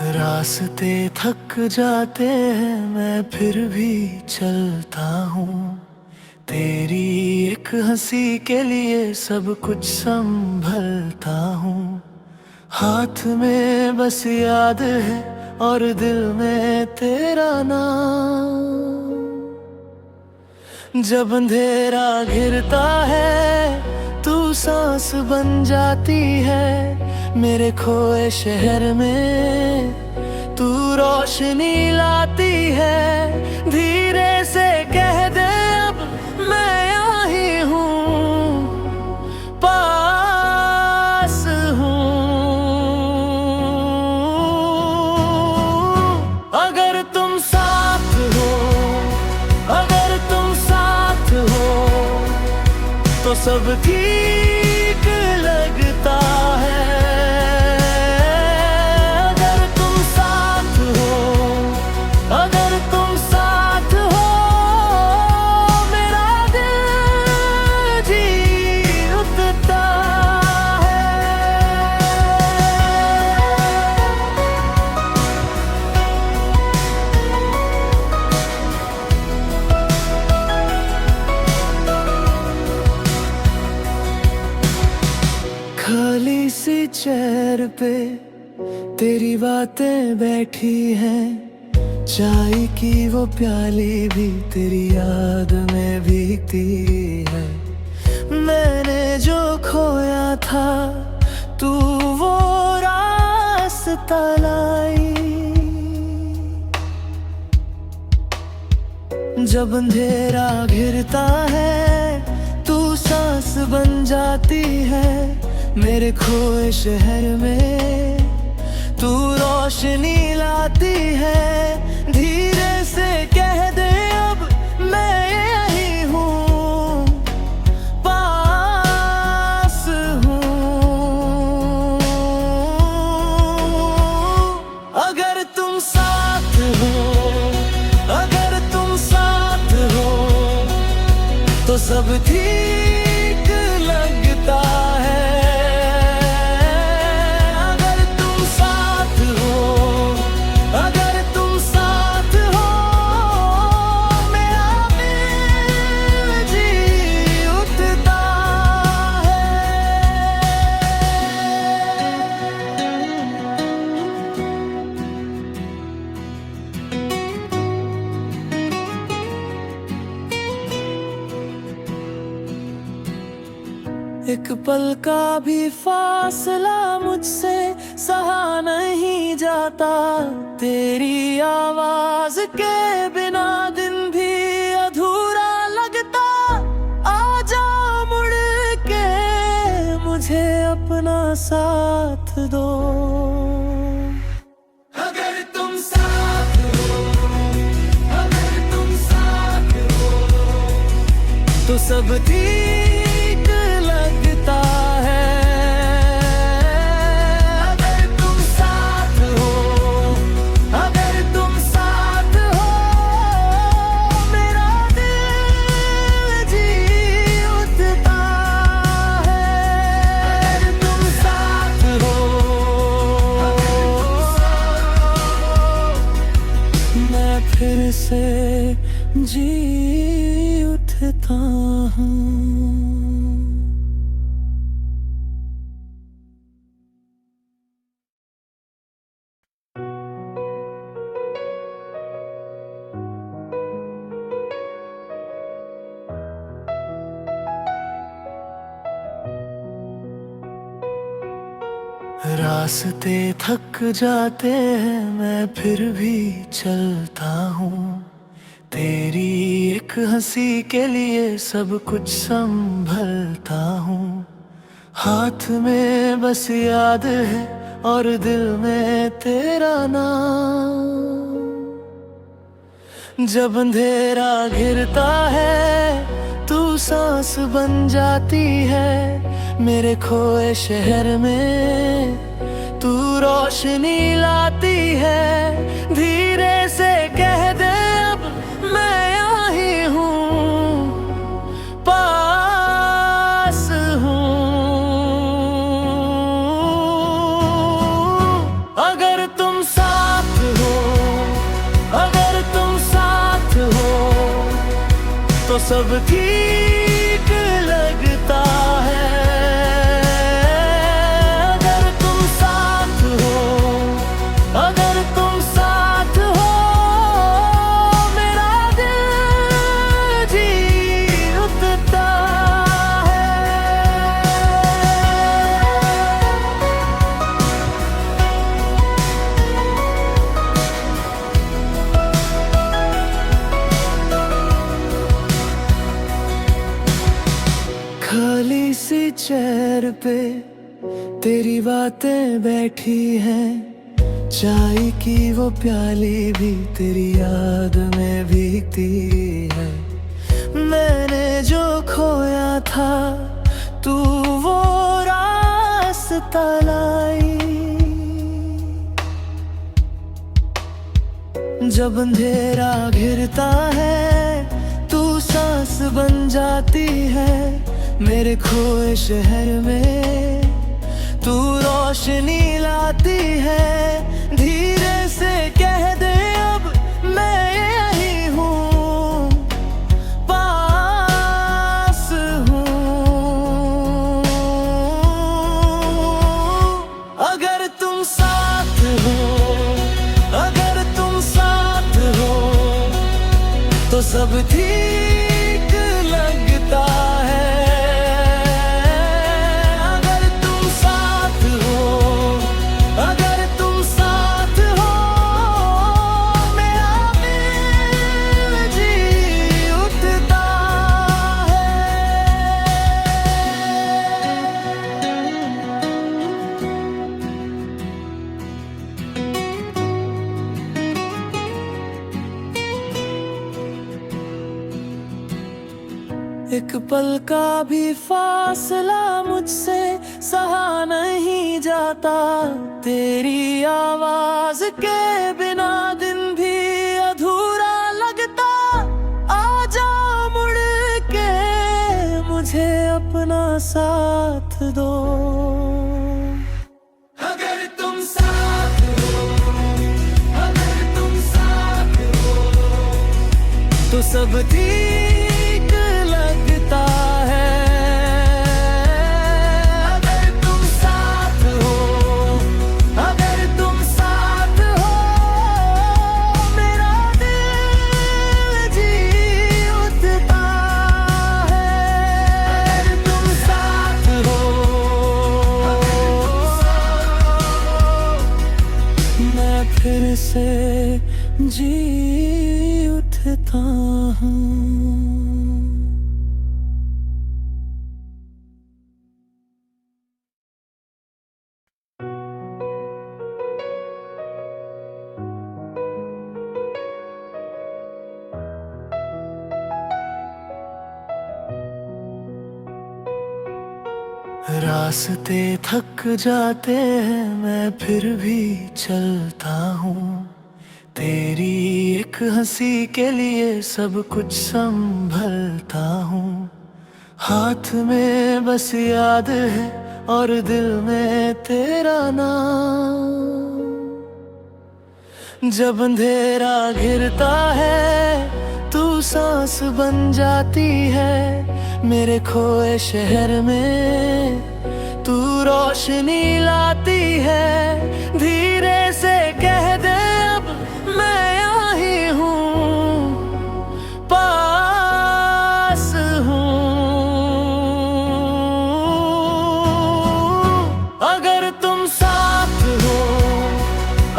रास्ते थक जाते हैं मैं फिर भी चलता हूँ। तेरी एक हंसी के लिए सब कुछ संभलता हूँ। हाथ में बस याद है और दिल में तेरा नाम। जब अंधेरा घिरता है तू सांस बन जाती है। मेरे खोए शहर में तू रोशनी लाती है। धीरे से कह दे अब मैं यहाँ ही हूँ, पास हूँ। अगर तुम साथ हो, अगर तुम साथ हो तो सब ठीक लगता है। अगर तुम साथ हो, अगर तुम साथ हो, मेरा दिल जी उठता है। खाली सी चेयर पे तेरी बातें बैठी हैं। चाय की वो प्याली भी तेरी याद में भीगती है। मैंने जो खोया था तू वो रास्ता लाई। जब अंधेरा घिरता है तू सांस बन जाती है। मेरे खोए शहर में तू रोशनी लाती है। धीरे से कह दे अब मैं यही हूँ, पास हूँ। अगर तुम साथ हो, अगर तुम साथ हो तो सब ठीक लगता है। एक पल का भी फासला मुझसे सहा नहीं जाता। तेरी आवाज के बिना दिन भी अधूरा लगता। आजा मुड़ के मुझे अपना साथ दो। अगर तुम साथ हो, अगर तुम साथ हो तो सब ठीक लगता है। अगर तुम साथ हो, अगर तुम साथ हो, मेरा दिल जी उठता है। अगर तुम साथ हो, मैं फिर से जी उठता हूँ। रास्ते थक जाते हैं मैं फिर भी चलता हूँ। तेरी एक हंसी के लिए सब कुछ संभलता हूँ। हाथ में बस याद है और दिल में तेरा नाम। जब अंधेरा घिरता है तू सांस बन जाती है। मेरे खोए शहर में तू रोशनी लाती है। धीरे से कह दे अब मैं यहाँ ही हूँ, पास हूँ। अगर तुम साथ सब ठीक लगता है अगर तुम साथ हो, अगर तुम साथ हो। मेरा दिल जी उठता है। खाली सी चेयर पे तेरी बातें बैठी हैं, चाय की वो प्याली भी तेरी याद में भीगती है। मैंने जो खोया था तू वो रास्ता लाई, जब अंधेरा घिरता है तू सांस बन जाती है। मेरे खोए शहर में तू रोशनी लाती है। धीरे से कह दे अब मैं यही हूँ, पास हूँ। अगर तुम साथ हो, अगर तुम साथ हो तो सब ठीक लगता है। एक पल का भी फासला मुझसे सहा नहीं जाता। तेरी आवाज के बिना दिन भी अधूरा लगता। आजा मुड़ के मुझे अपना साथ दो। अगर तुम साथ हो, अगर तुम साथ हो तो सब ठीक लगता है। अगर तुम साथ हो, अगर तुम साथ हो मेरा दिल जी उठता है। अगर तुम साथ हो, मैं फिर से जी उठता हूँ। रास्ते थक जाते हैं मैं फिर भी चलता हूँ। तेरी एक हंसी के लिए सब कुछ संभलता हूँ। हाथ में बस याद है और दिल में तेरा नाम। जब अंधेरा घिरता है तू सांस बन जाती है। मेरे खोए शहर में तू रोशनी लाती है। धीरे से कह दे अब मैं यही हूँ, पास हूँ। अगर तुम साथ हो,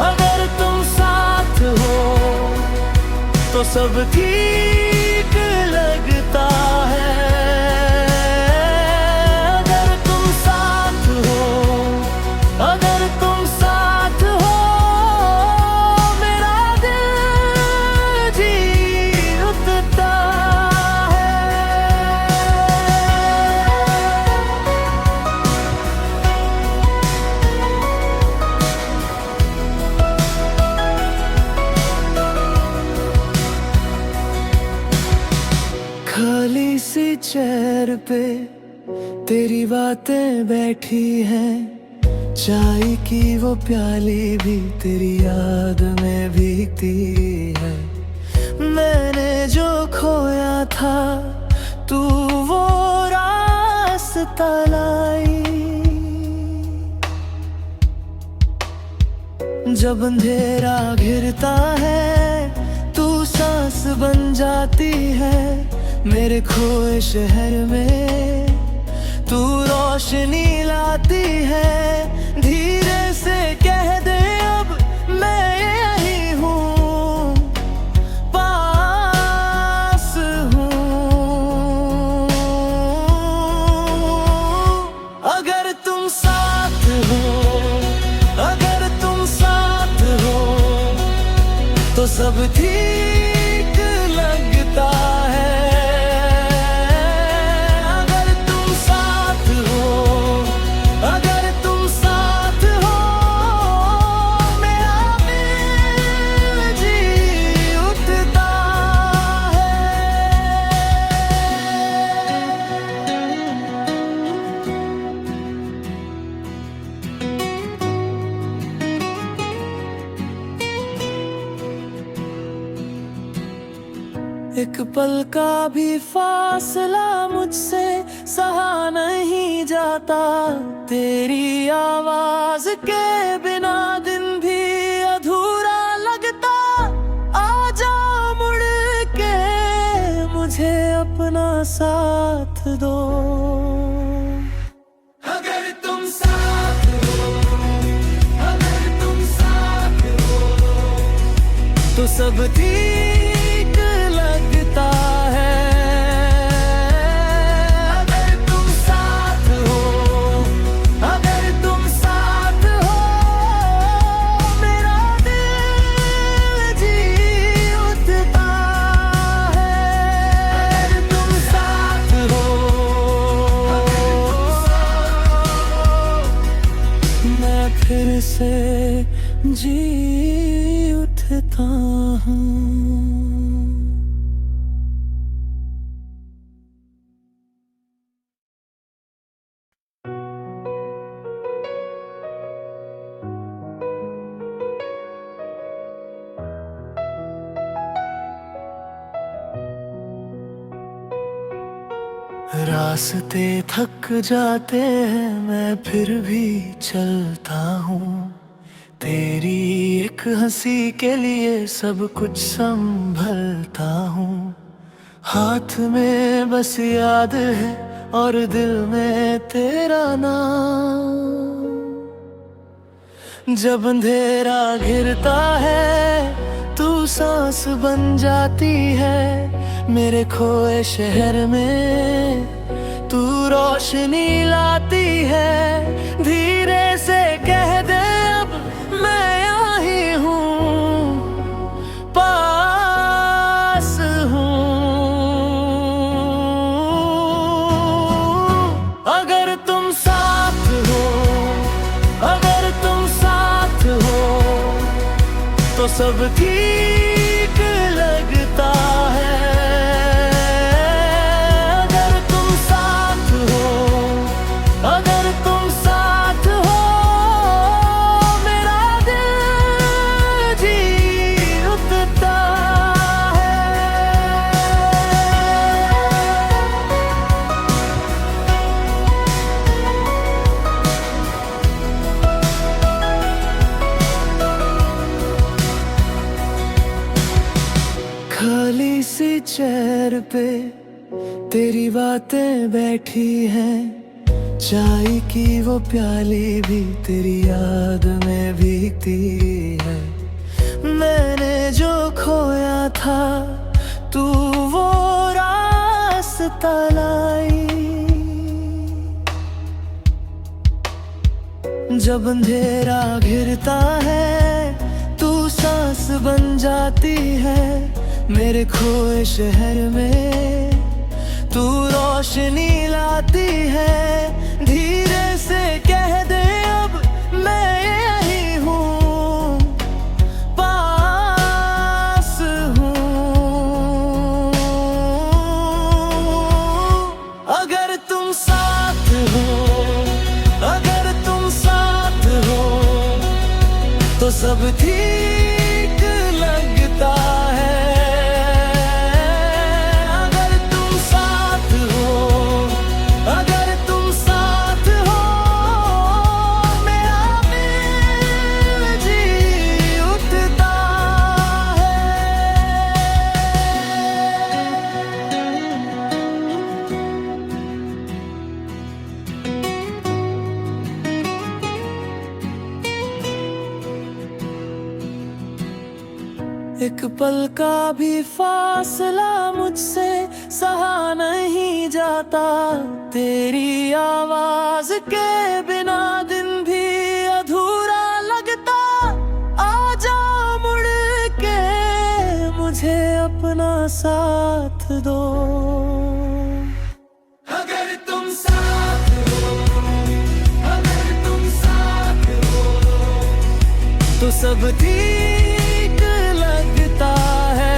अगर तुम साथ हो तो सब ठीक लगता है। खाली सी चेयर पे तेरी बातें बैठी हैं। चाय की वो प्याली भी तेरी याद में भीगती है। मैंने जो खोया था तू वो रास्ता लाई। जब अंधेरा घिरता है तू सांस बन जाती है, मेरे खोए शहर में तू रोशनी लाती है। धीरे से कह दे अब मैं यही हूँ, पास हूँ। अगर तुम साथ हो, अगर तुम साथ हो तो सब ठीक लगता है। एक पल का भी फासला मुझसे सहा नहीं जाता, तेरी आवाज के बिना दिन भी अधूरा लगता। आजा मुड़ के मुझे अपना साथ दो। अगर तुम साथ हो, अगर तुम साथ हो तो सब ठीक लगता है। अगर तुम साथ हो, अगर तुम साथ हो मेरा दिल जी उठता है। अगर तुम साथ हो, मैं फिर से जी उठता हूँ। रास्ते थक जाते हैं मैं फिर भी चलता हूँ, तेरी एक हंसी के लिए सब कुछ संभलता हूँ। हाथ में बस याद है और दिल में तेरा नाम। जब अंधेरा घिरता है तू सांस बन जाती है, मेरे खोए शहर में तू रोशनी लाती है। धीरे से कह दे अब मैं यही हूँ, पास हूँ। अगर तुम साथ हो, अगर तुम साथ हो तो सब ठीक लगता है। खाली सी चेयर पे तेरी बातें बैठी हैं, चाय की वो प्याली भी तेरी याद में भीगती है। मैंने जो खोया था तू वो रास्ता लाई। जब अंधेरा घिरता है तू सांस बन जाती है, मेरे खोए शहर में तू रोशनी लाती है। धीरे से कह दे अब मैं यही हूँ, पास हूँ। अगर तुम साथ हो, अगर तुम साथ हो तो सब ठीक लगता है। अगर तुम साथ पल का भी फासला मुझसे सहा नहीं जाता। तेरी आवाज के बिना दिन भी अधूरा लगता। आजा मुड़ के मुझे अपना साथ दो। अगर तुम साथ हो, अगर तुम साथ हो, तो सब ठीक लगता है।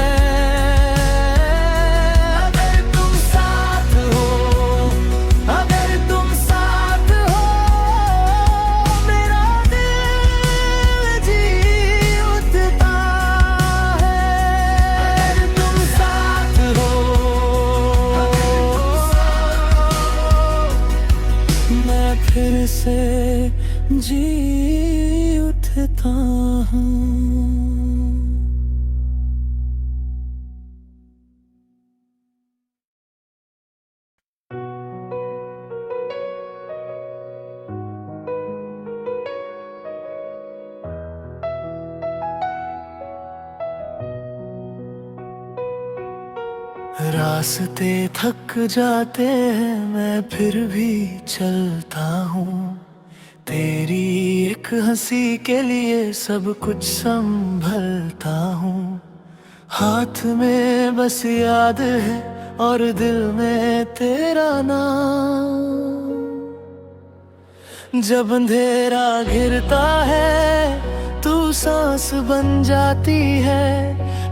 अगर तुम साथ हो, अगर तुम साथ हो, मेरा दिल जी उठता है। अगर तुम साथ हो, मैं फिर से जी उठता हूँ। रास्ते थक जाते हैं, मैं फिर भी चलता हूँ। तेरी एक हंसी के लिए सब कुछ संभलता हूँ। हाथ में बस याद है और दिल में तेरा नाम। जब अंधेरा घिरता है तू सांस बन जाती है।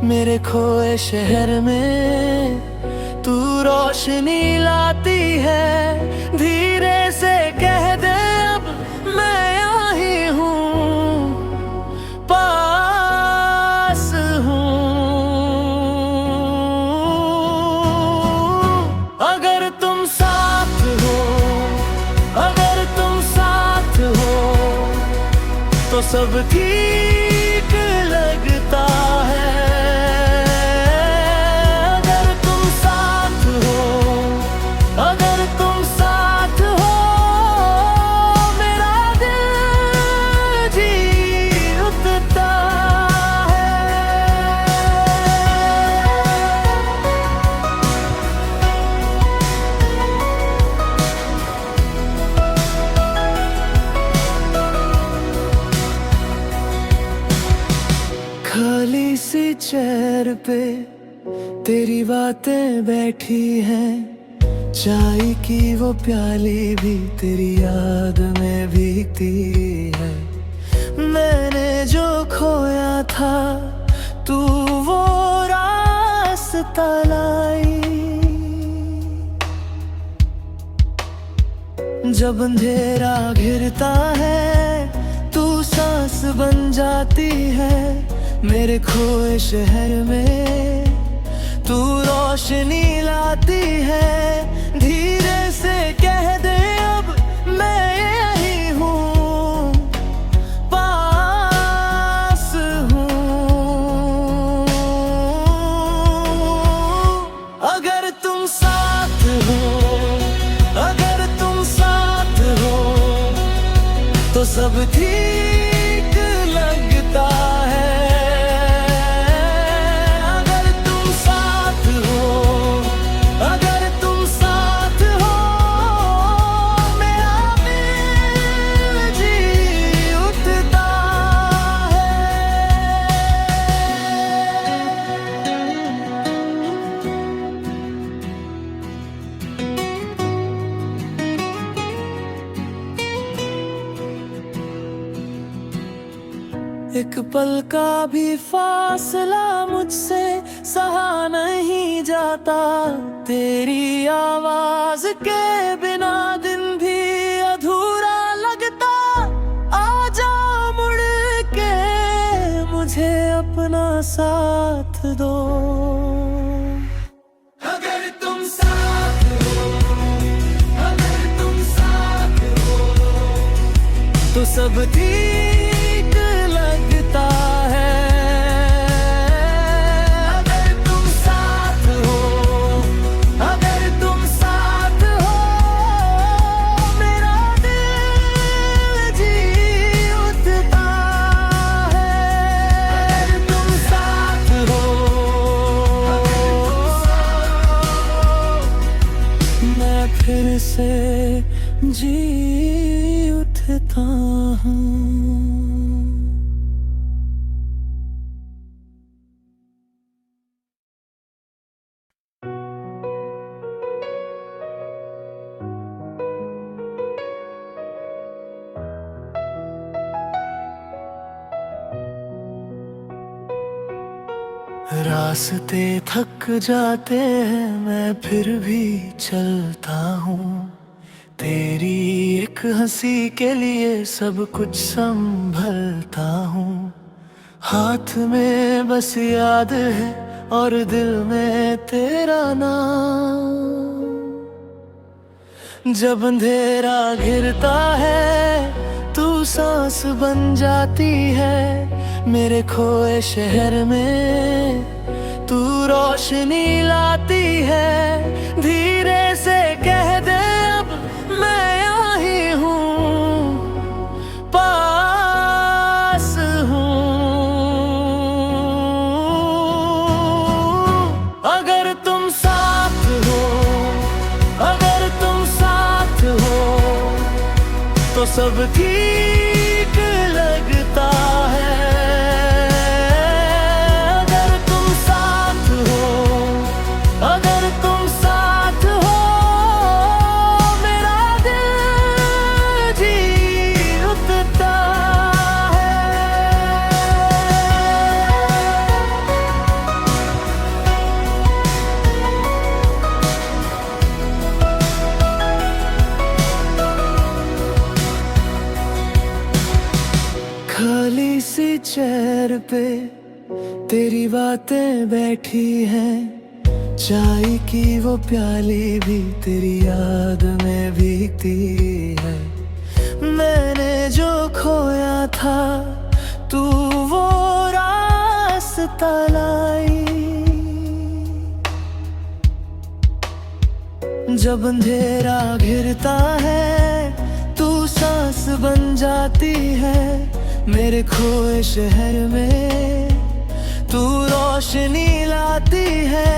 मेरे खोए शहर में तू रोशनी लाती है। धीरे से कह दे अब मैं यहाँ ही हूँ, पास हूँ। अगर तुम साथ हो, अगर तुम साथ हो, तो सब ठीक लगता है। अगर तुम साथ हो, अगर तुम साथ हो, मेरा दिल जी उठता है। खाली सी चेयर पे तेरी बातें बैठी हैं। चाय की वो प्याली भी तेरी याद में भीगती है। मैंने जो खोया था तू वो रास्ता लाई। जब अंधेरा घिरता है तू सांस बन जाती है। मेरे खोए शहर में तू रोशनी लाती है। धीरे से कह दे अब मैं यही हूँ, पास हूँ। अगर तुम साथ हो, अगर तुम साथ हो, तो सब ठीक लगता है। एक पल का भी फासला मुझसे सहा नहीं जाता। तेरी आवाज के बिना दिन भी अधूरा लगता। आजा मुड़ के मुझे अपना साथ दो। अगर तुम साथ हो, अगर तुम साथ हो, तो सब ठीक लगता है। अगर तुम साथ हो, अगर तुम साथ हो, मेरा दिल जी उठता है। अगर तुम साथ हो, से जी उठता हूँ। रास्ते थक जाते हैं मैं फिर भी चलता हूँ। तेरी एक हंसी के लिए सब कुछ संभलता हूँ। हाथ में बस याद है और दिल में तेरा नाम। जब अंधेरा घिरता है तू सांस बन जाती है। मेरे खोए शहर में तू रोशनी लाती है। धीरे से कह दे अब मैं यहाँ ही हूँ, पास हूँ। अगर तुम साथ हो, अगर तुम साथ हो तो सब ठीक लगता है। अगर तुम साथ हो, अगर तुम साथ हो मेरा दिल जी उठता है। खाली सी चेयर पे तेरी बातें बैठी हैं। चाय की वो प्याली भी तेरी याद में भीगती है। मैंने जो खोया था तू वो रास्ता लाई। जब अंधेरा घिरता है तू सांस बन जाती है। मेरे खोए शहर में तू रोशनी लाती है।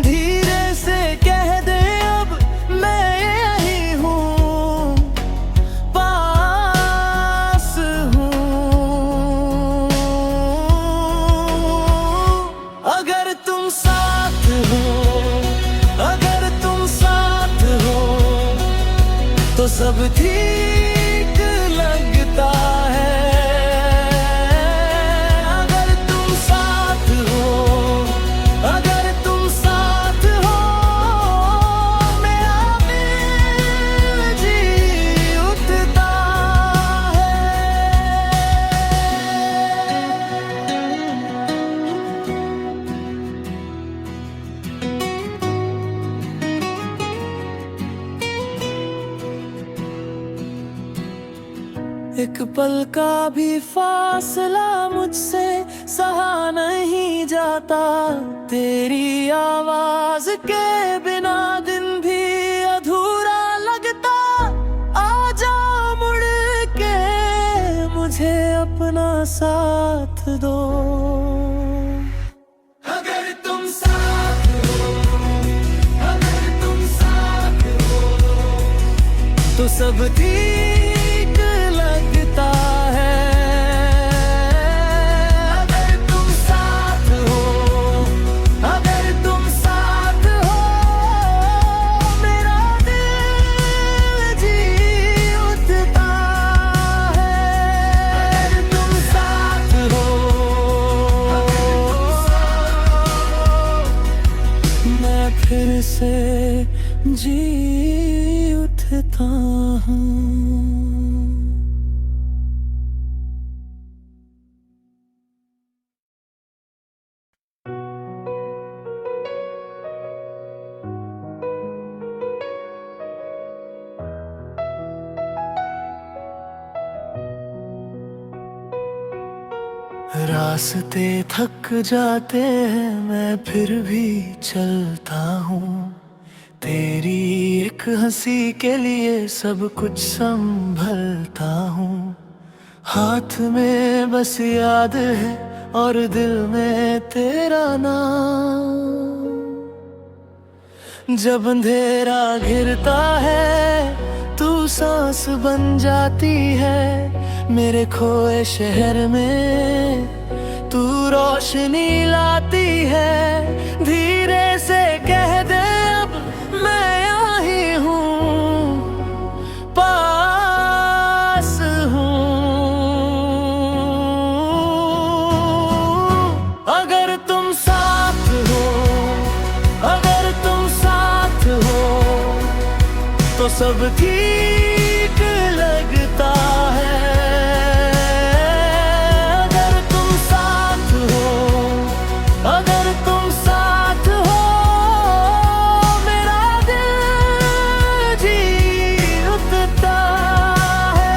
धीरे से कह दे अब मैं यही हूँ, पास हूँ। अगर तुम साथ हो, अगर तुम साथ हो तो सब ठीक लगता है। एक पल का भी फासला मुझसे सहा नहीं जाता। तेरी आवाज के बिना दिन भी अधूरा लगता। आजा मुड़ के मुझे अपना साथ दो। अगर तुम साथ हो, अगर तुम साथ हो तो सब ठीक लगता है। अगर तुम साथ हो, अगर तुम साथ हो मेरा दिल जी उठता है। अगर तुम साथ हो, मैं फिर से जी उठता हूँ। रास्ते थक जाते हैं मैं फिर भी चलता हूँ। तेरी एक हंसी के लिए सब कुछ संभलता हूँ। हाथ में बस याद है और दिल में तेरा नाम। जब अंधेरा घिरता है तू सांस बन जाती है मेरे खोए शहर में तू रोशनी लाती है। धीरे से कह दे अब मैं यहाँ ही हूँ, पास हूँ। अगर तुम साथ हो, अगर तुम साथ हो तो सब ठीक लगता है। अगर तुम साथ हो, अगर तुम साथ हो मेरा दिल जी उठता है।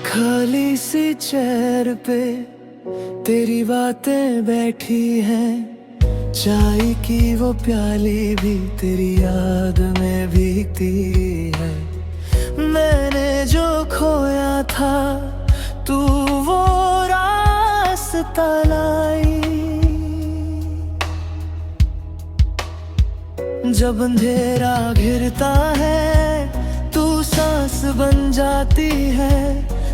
खाली सी चेयर पे तेरी बातें बैठी हैं, चाय की वो प्याली भी तेरी याद में भीगती है। मैंने जो खोया था तू वो रास्ता लाई। जब अंधेरा घिरता है तू सांस बन जाती है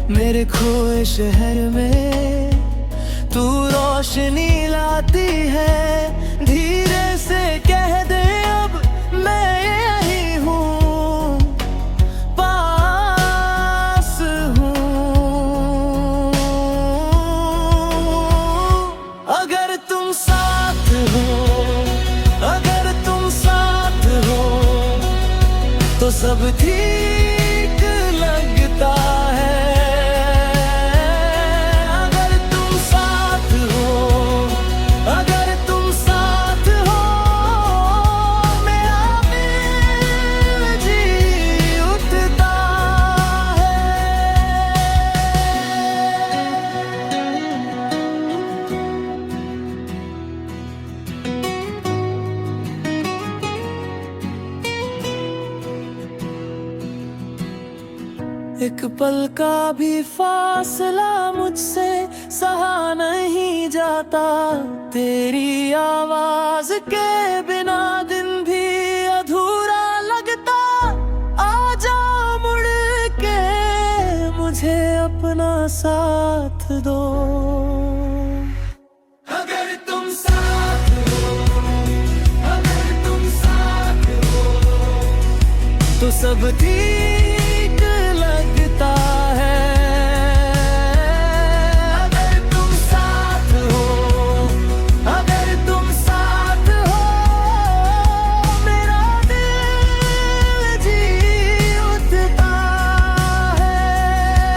मेरे खोए शहर में तू रोशनी लाती है। धीरे से कह दे अब मैं यही हूँ, पास हूँ। अगर तुम साथ हो, अगर तुम साथ हो तो सब ठीक लगता है। एक पल का भी फासला मुझसे सहा नहीं जाता, तेरी आवाज के बिना दिन भी अधूरा लगता। आजा मुड़ के मुझे अपना साथ दो। अगर तुम साथ हो, अगर तुम साथ हो तो सब ठीक लगता है। अगर तुम साथ हो, अगर तुम साथ हो मेरा दिल जी उठता है।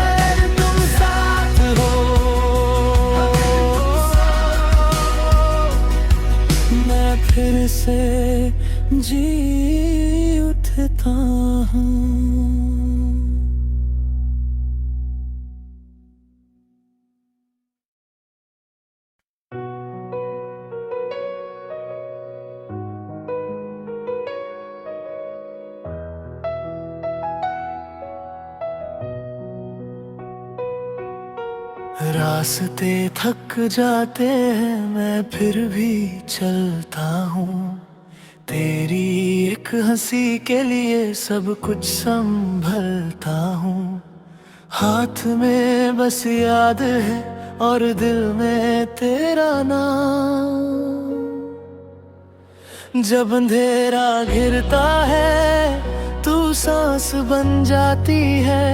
अगर तुम साथ हो, मैं फिर से जी उठता हूँ। रास्ते थक जाते हैं मैं फिर भी चलता हूँ, तेरी एक हंसी के लिए सब कुछ संभलता हूँ। हाथ में बस याद है और दिल में तेरा नाम। जब अंधेरा घिरता है तू सांस बन जाती है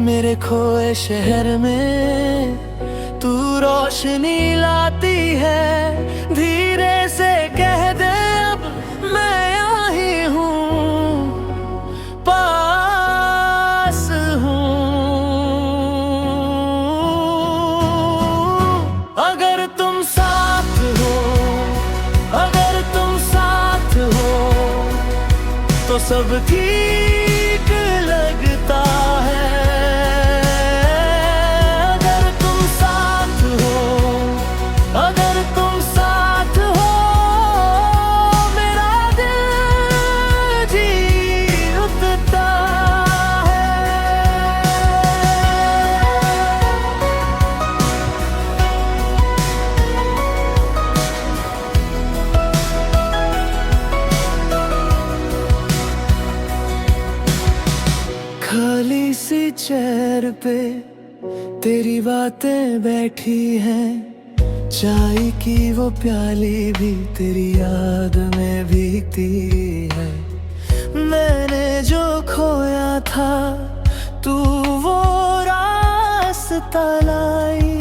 मेरे खोए शहर में तू रोशनी लाती है। धीरे से कह दे अब मैं यहाँ ही हूँ, पास हूँ। अगर तुम साथ हो, अगर तुम साथ हो तो सब ठीक लगता है। अगर तुम साथ हो मेरा दिल जी चेयर पे तेरी बातें बैठी हैं, चाय की वो प्याली भी तेरी याद में भीगती है। मैंने जो खोया था तू वो रास्ता लाई,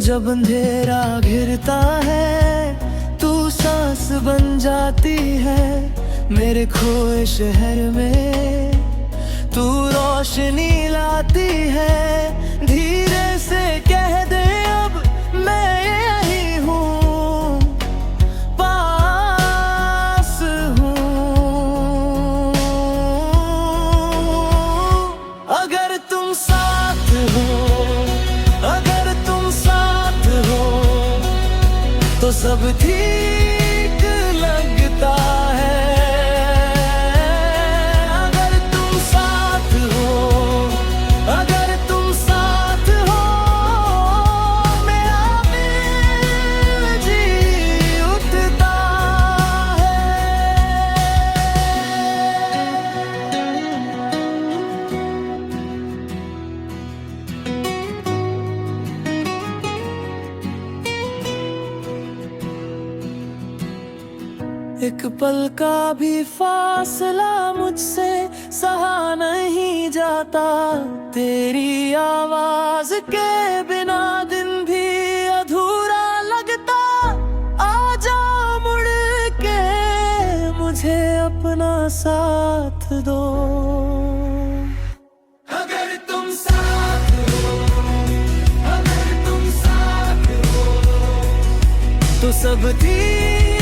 जब अंधेरा घिरता है तू सांस बन जाती है। मेरे खोए शहर में तू रोशनी लाती है। धीरे से कह दे अब मैं यही हूँ, पास हूँ। अगर तुम साथ हो, अगर तुम साथ हो तो सब ठीक लगता है। एक पल का भी फासला मुझसे सहा नहीं जाता। तेरी आवाज के बिना दिन भी अधूरा लगता। आजा मुड़ के मुझे अपना साथ दो। अगर तुम साथ हो, अगर तुम साथ हो तो सब ठीक